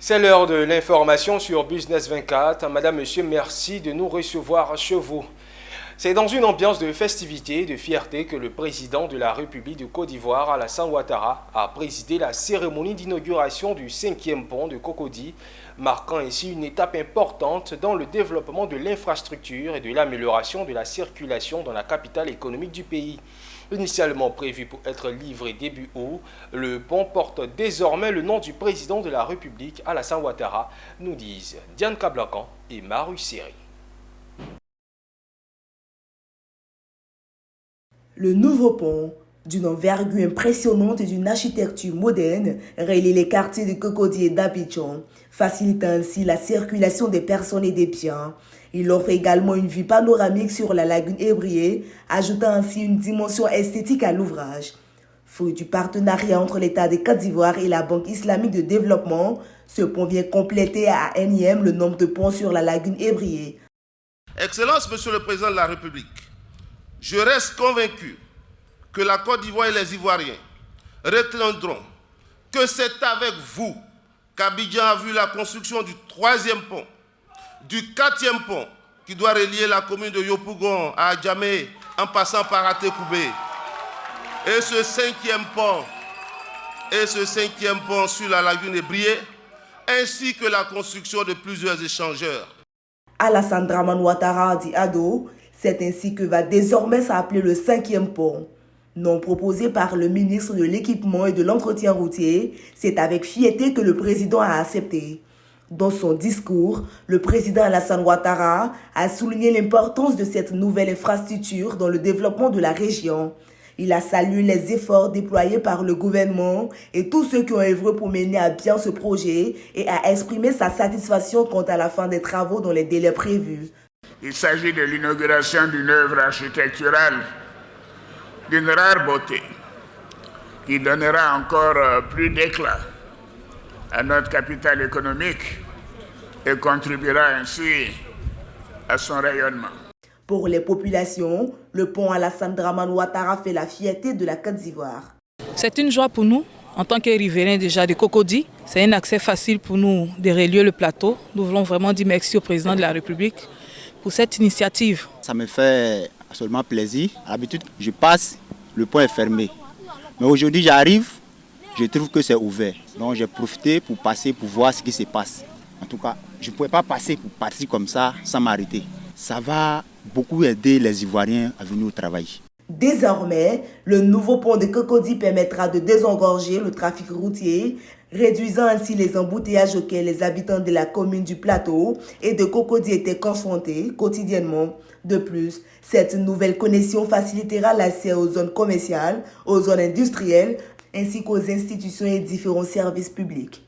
C'est l'heure de l'information sur Business 24. Madame, monsieur, merci de nous recevoir chez vous. C'est dans une ambiance de festivité et de fierté que le président de la République de Côte d'Ivoire, Alassane Ouattara, a présidé la cérémonie d'inauguration du 5e pont de Cocody, marquant ainsi une étape importante dans le développement de l'infrastructure et de l'amélioration de la circulation dans la capitale économique du pays. Initialement prévu pour être livré début août, le pont porte désormais le nom du président de la République, Alassane Ouattara, nous disent Diane Kablakan et Maru Seri. Le nouveau pont, d'une envergure impressionnante et d'une architecture moderne, relie les quartiers de Cocody et d'Abidjan, facilitant ainsi la circulation des personnes et des biens. Il offre également une vue panoramique sur la lagune Ébrié, ajoutant ainsi une dimension esthétique à l'ouvrage. Fruit du partenariat entre l'État de Côte d'Ivoire et la Banque islamique de développement, ce pont vient compléter à énième le nombre de ponts sur la lagune Ébrié. Excellence, Monsieur le Président de la République, je reste convaincu que la Côte d'Ivoire et les Ivoiriens retiendront que c'est avec vous qu'Abidjan a vu la construction du 3e pont, du 4e pont qui doit relier la commune de Yopougon à Adjamé en passant par Atekoubé. Et ce 5e pont sur la lagune Ébrié, ainsi que la construction de plusieurs échangeurs. Alassane Dramane Ouattara dit Ado, c'est ainsi que va désormais s'appeler le 5e pont. Nom proposé par le ministre de l'Équipement et de l'Entretien routier, c'est avec fierté que le président a accepté. Dans son discours, le président Alassane Ouattara a souligné l'importance de cette nouvelle infrastructure dans le développement de la région. Il a salué les efforts déployés par le gouvernement et tous ceux qui ont œuvré pour mener à bien ce projet et a exprimé sa satisfaction quant à la fin des travaux dans les délais prévus. Il s'agit de l'inauguration d'une œuvre architecturale d'une rare beauté qui donnera encore plus d'éclat à notre capitale économique et contribuera ainsi à son rayonnement. Pour les populations, le pont Alassane Dramane Ouattara fait la fierté de la Côte d'Ivoire. C'est une joie pour nous, en tant que riverains déjà de Cocody. C'est un accès facile pour nous de relier le plateau. Nous voulons vraiment dire merci au président de la République pour cette initiative. Ça me fait absolument plaisir. À l'habitude, je passe, le pont est fermé. Mais aujourd'hui, j'arrive, je trouve que c'est ouvert. Donc j'ai profité pour passer, pour voir ce qui se passe. En tout cas, je ne pouvais pas passer pour partir comme ça sans m'arrêter. Ça va beaucoup aider les Ivoiriens à venir au travail. Désormais, le nouveau pont de Cocody permettra de désengorger le trafic routier, réduisant ainsi les embouteillages auxquels les habitants de la commune du Plateau et de Cocody étaient confrontés quotidiennement. De plus, cette nouvelle connexion facilitera l'accès aux zones commerciales, aux zones industrielles, ainsi qu'aux institutions et différents services publics.